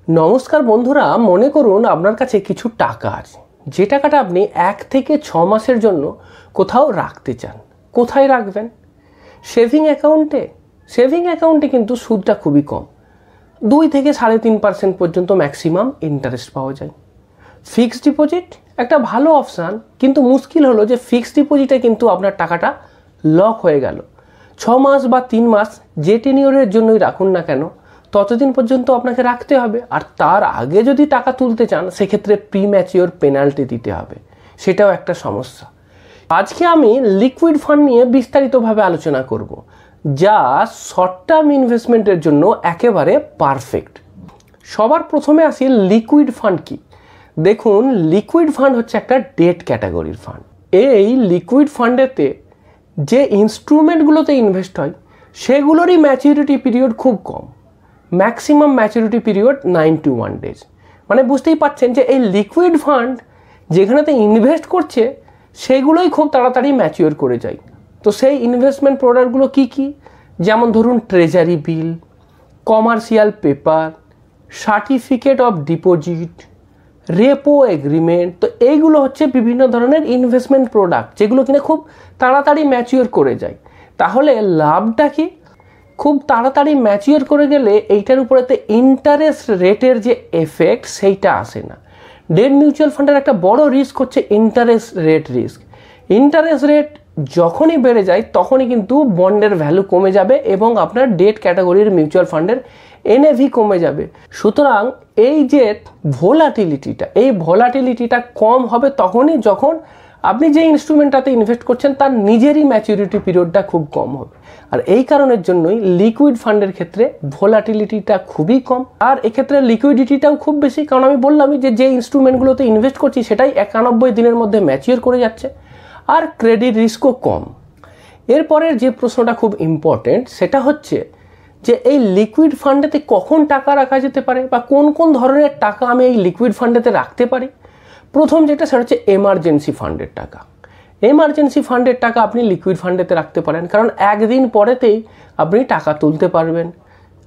নমস্কার বন্ধুরা, মনে করুন আপনার কাছে কিছু টাকা আছে, যে টাকাটা আপনি 1 থেকে 6 মাসের জন্য কোথাও রাখতে চান। কোথায় রাখবেন? সেভিং অ্যাকাউন্টে। সেভিং অ্যাকাউন্টে কিন্তু সুদটা খুবই কম, 2 থেকে 3.5% পর্যন্ত ম্যাক্সিমাম ইন্টারেস্ট পাওয়া যায়। ফিক্সড ডিপোজিট একটা ভালো অপশান, কিন্তু মুশকিল হলো যে ফিক্সড ডিপোজিটে কিন্তু আপনার টাকাটা লক হয়ে গেল। 6 মাস বা 3 মাস যে টেনিওরের জন্যই রাখুন না কেন, ততদিন পর্যন্ত আপনাকে রাখতে হবে। আর তার আগে যদি টাকা তুলতে চান, সেক্ষেত্রে প্রিম্যাচিওর পেনাল্টি দিতে হবে, সেটাও একটা সমস্যা। আজকে আমি লিকুইড ফান্ড নিয়ে বিস্তারিতভাবে আলোচনা করব, যা শর্ট টার্ম ইনভেস্টমেন্টের জন্য একেবারে পারফেক্ট। সবার প্রথমে আসি লিকুইড ফান্ড কি। দেখুন, লিকুইড ফান্ড হচ্ছে একটা ডেট ক্যাটাগরির ফান্ড। এই লিকুইড ফান্ডেতে যে ইনস্ট্রুমেন্টগুলোতে ইনভেস্ট হয়, সেগুলোরই ম্যাচুরিটি পিরিয়ড খুব কম। Maximum maturity period 91 days. মানে বুঝতেই পারছেন যে এই লিকুইড ফান্ড যেখানেতে ইনভেস্ট করছে, সেগুলোই খুব তাড়াতাড়ি ম্যাচিওর করে যায়। তো সেই ইনভেস্টমেন্ট প্রোডাক্টগুলো কি কি? যেমন ধরুন treasury bill, commercial paper, certificate of deposit, repo agreement. তো এইগুলো হচ্ছে বিভিন্ন ধরনের ইনভেস্টমেন্ট প্রোডাক্ট, যেগুলো কিনা খুব তাড়াতাড়ি ম্যাচিওর করে যায়। তাহলে লাভটা কি? খুব তাড়াতাড়ি ম্যাচিওর করে গেলে এইটার উপরেতে ইন্টারেস্ট রেটের যে এফেক্ট, সেইটা আসে না। ডেট মিউচুয়াল ফান্ডের একটা বড় রিস্ক হচ্ছে interest rate risk. Interest rate যখনই বেড়ে যায়, তখনই কিন্তু বন্ডের ভ্যালু কমে যাবে এবং আপনার ডেট ক্যাটাগরির মিউচুয়াল ফান্ডের এনএভি কমে যাবে। সুতরাং এই যে ভোলাটিলিটিটা কম হবে তখনই যখন আপনি যে ইনস্ট্রুমেন্টটাতে ইনভেস্ট করছেন, তার নিজেরই ম্যাচুরিটি পিরিয়ডটা খুব কম হবে। আর এই কারণের জন্যই লিকুইড ফান্ডের ক্ষেত্রে ভোলাটিলিটিটা খুবই কম, আর এক্ষেত্রে লিকুইডিটিটাও খুব বেশি। কারণ আমি বললামই যে ইনস্ট্রুমেন্টগুলোতে ইনভেস্ট করছি, সেটাই 91 দিনের মধ্যে ম্যাচিওর করে যাচ্ছে, আর ক্রেডিট রিস্কও কম। এরপরের যে প্রশ্নটা খুব ইম্পর্টেন্ট, সেটা হচ্ছে যে এই লিকুইড ফান্ডেতে কখন টাকা রাখা যেতে পারে, বা কোন কোন ধরনের টাকা আমি এই লিকুইড ফান্ডেতে রাখতে পারি। প্রথম যেটা, সেটা হচ্ছে এমার্জেন্সি ফান্ডের টাকা। এমার্জেন্সি ফান্ডের টাকা আপনি লিকুইড ফান্ডেতে রাখতে পারেন, কারণ একদিন পরেতেই আপনি টাকা তুলতে পারবেন।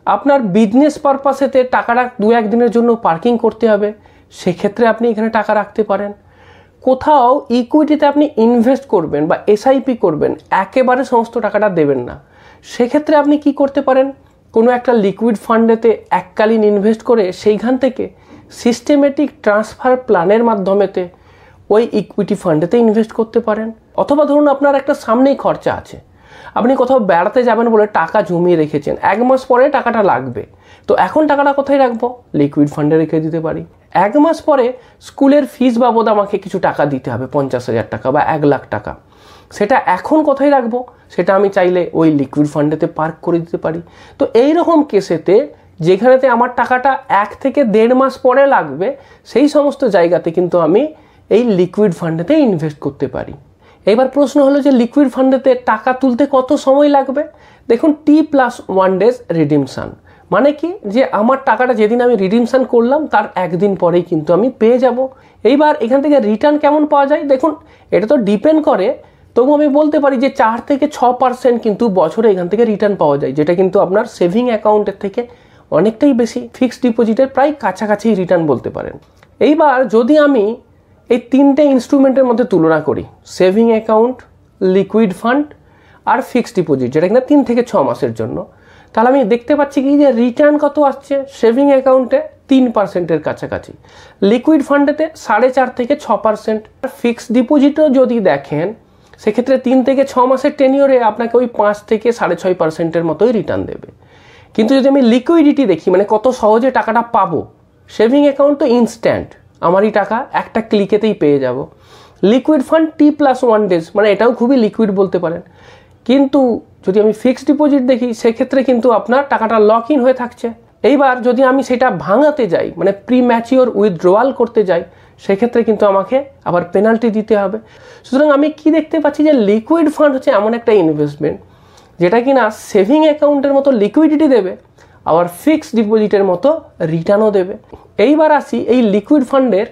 আপনার বিজনেস পারপাসেতে টাকাটা 2-1 দিনের জন্য পার্কিং করতে হবে, সেক্ষেত্রে আপনি এখানে টাকা রাখতে পারেন। কোথাও ইকুইটিতে আপনি ইনভেস্ট করবেন বা এসআইপি করবেন, একেবারে সমস্ত টাকাটা দেবেন না, সেক্ষেত্রে আপনি কি করতে পারেন, কোনো একটা লিকুইড ফান্ডেতে এককালীন ইনভেস্ট করে সেইখান থেকে সিস্টেমেটিক ট্রান্সফার প্ল্যানের মাধ্যমেতে ওই ইকুইটি ফান্ডেতে ইনভেস্ট করতে পারেন। অথবা ধরুন আপনার একটা সামনেই খরচা আছে, আপনি কোথাও বেড়াতে যাবেন বলে টাকা জমিয়ে রেখেছেন, 1 মাস পরে টাকাটা লাগবে, তো এখন টাকাটা কোথায় রাখবো? লিকুইড ফান্ডে রেখে দিতে পারি। 1 মাস পরে স্কুলের ফিস বাবদ আমাকে কিছু টাকা দিতে হবে, 50,000 টাকা বা 1 লাখ টাকা, সেটা এখন কোথায় রাখবো? সেটা আমি চাইলে ওই লিকুইড ফান্ডেতে পার্ক করে দিতে পারি। তো এইরকম কেসেতে যেখানেতে আমার টাকাটা 1 থেকে 1.5 মাস পরে লাগবে, সেই সমস্ত জায়গাতে কিন্তু আমি এই লিকুইড ফান্ডেতে ইনভেস্ট করতে পারি। এবার প্রশ্ন হলো যে লিকুইড ফান্ডেতে টাকা তুলতে কত সময় লাগবে? দেখুন, T+1 ডেজ রিডিমশন। মানে কি, যে আমার টাকাটা যেদিন আমি রিডিমশন করলাম, তার 1 দিন পরেই কিন্তু আমি পেয়ে যাব। এইবার এখান থেকে রিটার্ন কেমন পাওয়া যায়? দেখুন, এটা তো ডিপেন্ড করে, তবু আমি বলতে পারি যে 4 থেকে 6% কিন্তু বছরে এখান থেকে রিটার্ন পাওয়া যায়, যেটা কিন্তু আপনার সেভিং অ্যাকাউন্টের থেকে অনেকটাই বেশি। ফিক্সড ডিপোজিটের প্রায় কাছাকাছি রিটার্ন বলতে পারেন। এইবার যদি আমি এই 3টে ইনস্ট্রুমেন্টের মধ্যে তুলনা করি, সেভিং অ্যাকাউন্ট, লিকুইড ফান্ড আর ফিক্সড ডিপোজিট, যেটা কিনা 3 থেকে 6 মাসের জন্য, তাহলে আমি দেখতে পাচ্ছি কি যে রিটার্ন কত আসছে। সেভিং অ্যাকাউন্টে 3%-এর কাছাকাছি, লিকুইড ফান্ডেতে 4.5 থেকে 6%। ফিক্সড ডিপোজিটও যদি দেখেন, সেক্ষেত্রে 3 থেকে 6 মাসের টেনিওরে আপনাকে ওই 5 থেকে 6.5%-এর মতোই রিটার্ন দেবে। কিন্তু যদি আমি লিকুইডিটি দেখি, মানে কত সহজে টাকাটা পাবো, সেভিং অ্যাকাউন্ট তো ইনস্ট্যান্ট, আমারই টাকা একটা ক্লিকেতেই পেয়ে যাব। লিকুইড ফান্ড T+1 ডেজ, মানে এটাও খুবই লিকুইড বলতে পারেন। কিন্তু যদি আমি ফিক্সড ডিপোজিট দেখি, সেক্ষেত্রে কিন্তু আপনার টাকাটা লক ইন হয়ে থাকছে। এইবার যদি আমি সেটা ভাঙাতে যাই, মানে প্রিম্যাচিওর উইথড্রয়াল করতে যাই, সেক্ষেত্রে কিন্তু আমাকে আবার পেনাল্টি দিতে হবে। সুতরাং আমি কি দেখতে পাচ্ছি যে লিকুইড ফান্ড হচ্ছে এমন একটা ইনভেস্টমেন্ট, যেটা কিনা সেভিং অ্যাকাউন্টের মতো লিকুইডিটি দেবে, আবার ফিক্সড ডিপোজিটের মতো রিটার্নও দেবে। এইবার আসি এই লিকুইড ফান্ডের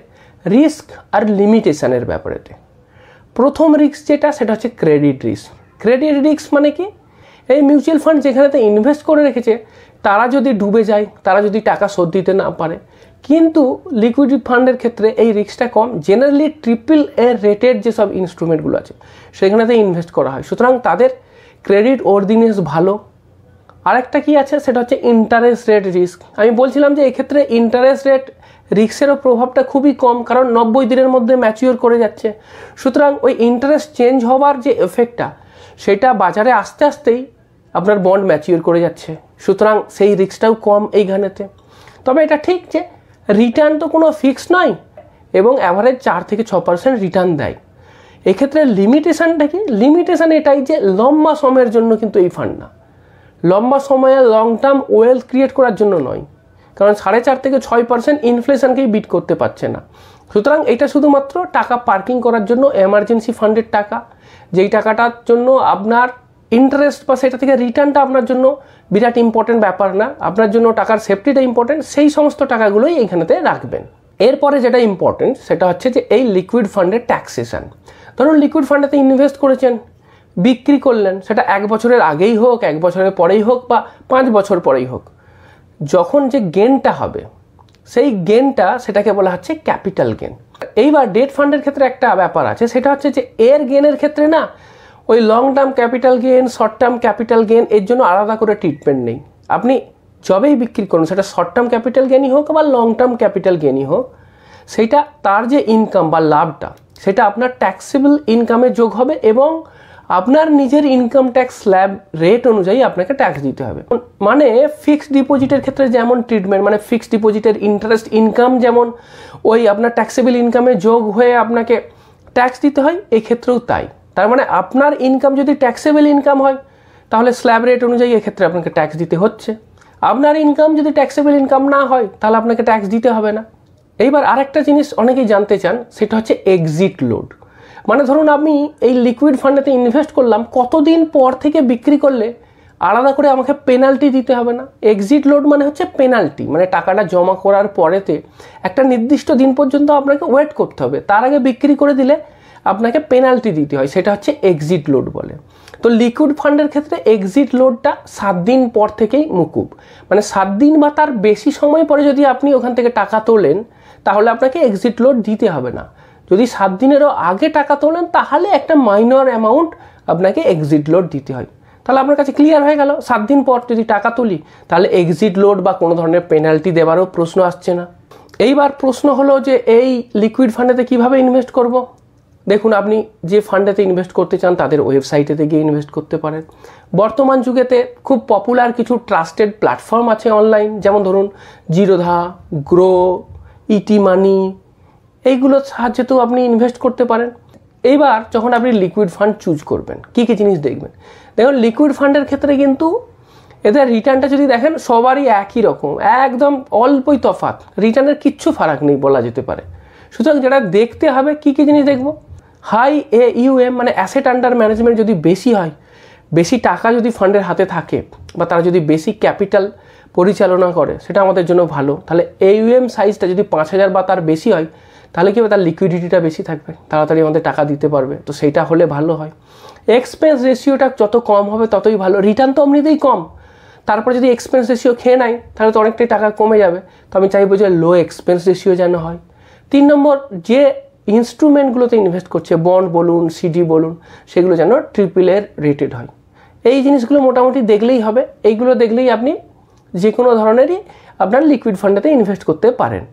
রিস্ক আর লিমিটেশনের ব্যাপারেতে। প্রথম রিস্ক যেটা, সেটা হচ্ছে ক্রেডিট রিস্ক। ক্রেডিট রিস্ক মানে কি? এই মিউচুয়াল ফান্ড যেখানেতে ইনভেস্ট করে রেখেছে তারা যদি ডুবে যায়, তারা যদি টাকা শোধ দিতে না পারে, কিন্তু লিকুইড ফান্ডের ক্ষেত্রে এই রিস্কটা কম। জেনারেলি AAA রেটেড যেসব ইনস্ট্রুমেন্টগুলো আছে সেখানেতে ইনভেস্ট করা হয়, সুতরাং তাদের ক্রেডিট ওর্দিনেস ভালো। আরেকটা কি আছে, সেটা হচ্ছে ইন্টারেস্ট রেট রিস্ক। আমি বলছিলাম যে এক্ষেত্রে ইন্টারেস্ট রেট রিস্কেরও প্রভাবটা খুবই কম, কারণ 90 দিনের মধ্যে ম্যাচিওর করে যাচ্ছে। সুতরাং ওই ইন্টারেস্ট চেঞ্জ হওয়ার যে এফেক্টটা সেটা বাজারে আস্তে আস্তেই আপনার বন্ড ম্যাচিওর করে যাচ্ছে, সুতরাং সেই রিস্কটাও কম এইখানেতে। তবে এটা ঠিক যে রিটার্ন তো কোনো ফিক্স নয় এবং অ্যাভারেজ 4 থেকে 6% রিটার্ন দেয়। এক্ষেত্রে লিমিটেশনটা কি? লিমিটেশন এটাই যে লম্বা সময়ের জন্য কিন্তু এই ফান্ড না, লম্বা সময়ে লং টার্ম ওয়েলথ ক্রিয়েট করার জন্য নয়, কারণ 4.5 থেকে 6% ইনফ্লেশনকেই বিট করতে পারছে না। সুতরাং এটা শুধুমাত্র টাকা পার্কিং করার জন্য এমার্জেন্সি ফান্ডের টাকা, যেই টাকাটার জন্য আপনার ইন্টারেস্ট বা সেটা থেকে রিটার্নটা আপনার জন্য বিরাট ইম্পর্টেন্ট ব্যাপার না, আপনার জন্য টাকার সেফটিটা ইম্পর্টেন্ট, সেই সমস্ত টাকাগুলোই এইখানেতে রাখবেন। এরপরে যেটা ইম্পর্টেন্ট সেটা হচ্ছে যে এই লিকুইড ফান্ডের ট্যাক্সেশন। ধরুন লিকুইড ফান্ডেতে ইনভেস্ট করেছেন, বিক্রি করলেন, সেটা 1 বছরের আগেই হোক, 1 বছরের পরেই হোক বা 5 বছর পরেই হোক, যখন যে গেনটা হবে সেই গেনটা সেটাকে বলা হচ্ছে ক্যাপিটাল গেন। এইবার ডেট ফান্ডের ক্ষেত্রে একটা ব্যাপার আছে, সেটা হচ্ছে যে এর গেনের ক্ষেত্রে না ওই long term capital gain, short term capital gain এর জন্য আলাদা করে ট্রিটমেন্ট নেই। আপনি যবেই বিক্রি করুন, সেটা শর্ট টার্ম ক্যাপিটাল গেনই হোক বা লং টার্ম ক্যাপিটাল গেনই হোক, সেইটা তার যে ইনকাম বা লাভটা সেটা আপনার ট্যাক্সেবল ইনকামে যোগ হবে এবং আপনার নিজের ইনকাম ট্যাক্স স্ল্যাব রেট অনুযায়ী আপনাকে ট্যাক্স দিতে হবে। মানে ফিক্সড ডিপোজিটের ক্ষেত্রে যেমন ট্রিটমেন্ট, মানে ফিক্সড ডিপোজিটের ইন্টারেস্ট ইনকাম যেমন ওই আপনার ট্যাক্সেবল ইনকামে যোগ হয়ে আপনাকে ট্যাক্স দিতে হয়, এই ক্ষেত্রেও তাই। তার মানে আপনার ইনকাম যদি ট্যাক্সেবল ইনকাম হয় তাহলে স্ল্যাব রেট অনুযায়ী এক্ষেত্রে আপনাকে ট্যাক্স দিতে হচ্ছে। আপনার ইনকাম যদি ট্যাক্সেবল ইনকাম না হয় তাহলে আপনাকে ট্যাক্স দিতে হবে না। এইবার আরেকটা জিনিস অনেকেই জানতে চান, সেটা হচ্ছে এক্সিট লোড। মানে ধরুন আমি এই লিকুইড ফান্ডেতে ইনভেস্ট করলাম, কতদিন পর থেকে বিক্রি করলে আলাদা করে আমাকে পেনাল্টি দিতে হবে না। এক্সিট লোড মানে হচ্ছে পেনাল্টি, মানে টাকাটা জমা করার পরেতে একটা নির্দিষ্ট দিন পর্যন্ত আপনাকে ওয়েট করতে হবে, তার আগে বিক্রি করে দিলে আপনাকে পেনাল্টি দিতে হয়, সেটা হচ্ছে এক্সিট লোড বলে। তো লিকুইড ফান্ডের ক্ষেত্রে এক্সিট লোডটা 7 দিন পর থেকেই মুকুব, মানে 7 দিন বা তার বেশি সময় পরে যদি আপনি ওখান থেকে টাকা তোলেন তাহলে আপনাকে এক্সিট লোড দিতে হবে না। যদি 7 দিনেরও আগে টাকা তোলেন তাহলে একটা মাইনর অ্যামাউন্ট আপনাকে এক্সিট লোড দিতে হয়। তাহলে আপনার কাছে ক্লিয়ার হয়ে গেল, 7 দিন পর যদি টাকা তুলি তাহলে এক্সিট লোড বা কোনো ধরনের পেনাল্টি দেওয়ারও প্রশ্ন আসছে না। এইবার প্রশ্ন হলো যে এই লিকুইড ফান্ডেতে কিভাবে ইনভেস্ট করব। দেখুন, আপনি যে ফান্ডেতে ইনভেস্ট করতে চান তাদের ওয়েবসাইটেতে গিয়ে ইনভেস্ট করতে পারেন। বর্তমান যুগেতে খুব পপুলার কিছু ট্রাস্টেড প্ল্যাটফর্ম আছে অনলাইন, যেমন ধরুন জিরোধা, গ্রো, ইটি মানি, এইগুলোর সাহায্যেতেও আপনি ইনভেস্ট করতে পারেন। এইবার যখন আপনি লিকুইড ফান্ড চুজ করবেন কী কী জিনিস দেখবেন। দেখুন লিকুইড ফান্ডের ক্ষেত্রে কিন্তু এদের রিটার্নটা যদি দেখেন সবারই একই রকম, একদম অল্পই তফাৎ, রিটার্নের কিচ্ছু ফারাক নেই বলা যেতে পারে। সুতরাং যেটা দেখতে হবে, কী কী জিনিস দেখব, হাই AUM মানে অ্যাসেট আন্ডার ম্যানেজমেন্ট যদি বেশি হয়, বেশি টাকা যদি ফান্ডের হাতে থাকে বা তারা যদি বেশি ক্যাপিটাল পরিচালনা করে সেটা আমাদের জন্য ভালো। তাহলে AUM সাইজটা যদি 5000 বা তার বেশি হয় তাহলে কি হবে, তার লিকুইডিটিটা বেশি থাকবে, তাড়াতাড়ি আমাদের টাকা দিতে পারবে, তো সেইটা হলে ভালো হয়। এক্সপেন্স রেশিওটা যত কম হবে ততই ভালো, রিটার্ন তো এমনিতেই কম, তারপরে যদি এক্সপেন্স রেশিও খেয়ে নেয় তাহলে তো অনেকটাই টাকা কমে যাবে। তো আমি চাইবো যে লো এক্সপেন্স রেশিও যেন হয়। 3 নম্বর, যে ইনস্ট্রুমেন্টগুলোতে ইনভেস্ট করছে, বন্ড বলুন, সিডি বলুন, সেগুলো যেন AAA রেটেড হয়। এই জিনিসগুলো মোটামুটি দেখলেই হবে, এইগুলো দেখলেই আপনি যে কোনো ধরনেরই আপনার লিকুইড ফান্ডেতে ইনভেস্ট করতে পারেন।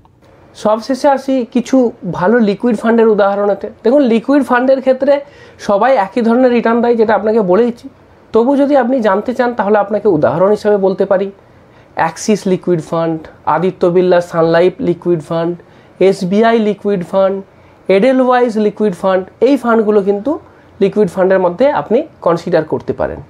সবশেষে আসি কিছু ভালো লিকুইড ফান্ডের উদাহরণেতে। দেখুন লিকুইড ফান্ডের ক্ষেত্রে সবাই একই ধরনের রিটার্ন দেয়, যেটা আপনাকে বলেইছি। তবু যদি আপনি জানতে চান তাহলে আপনাকে উদাহরণ হিসেবে বলতে পারি Axis liquid fund, Aditya Birla Sun Life liquid fund, SBI liquid fund, এডেলওয়াইজ liquid fund. এই ফান্ডগুলো কিন্তু লিকুইড ফান্ডের মধ্যে আপনি কনসিডার করতে পারেন।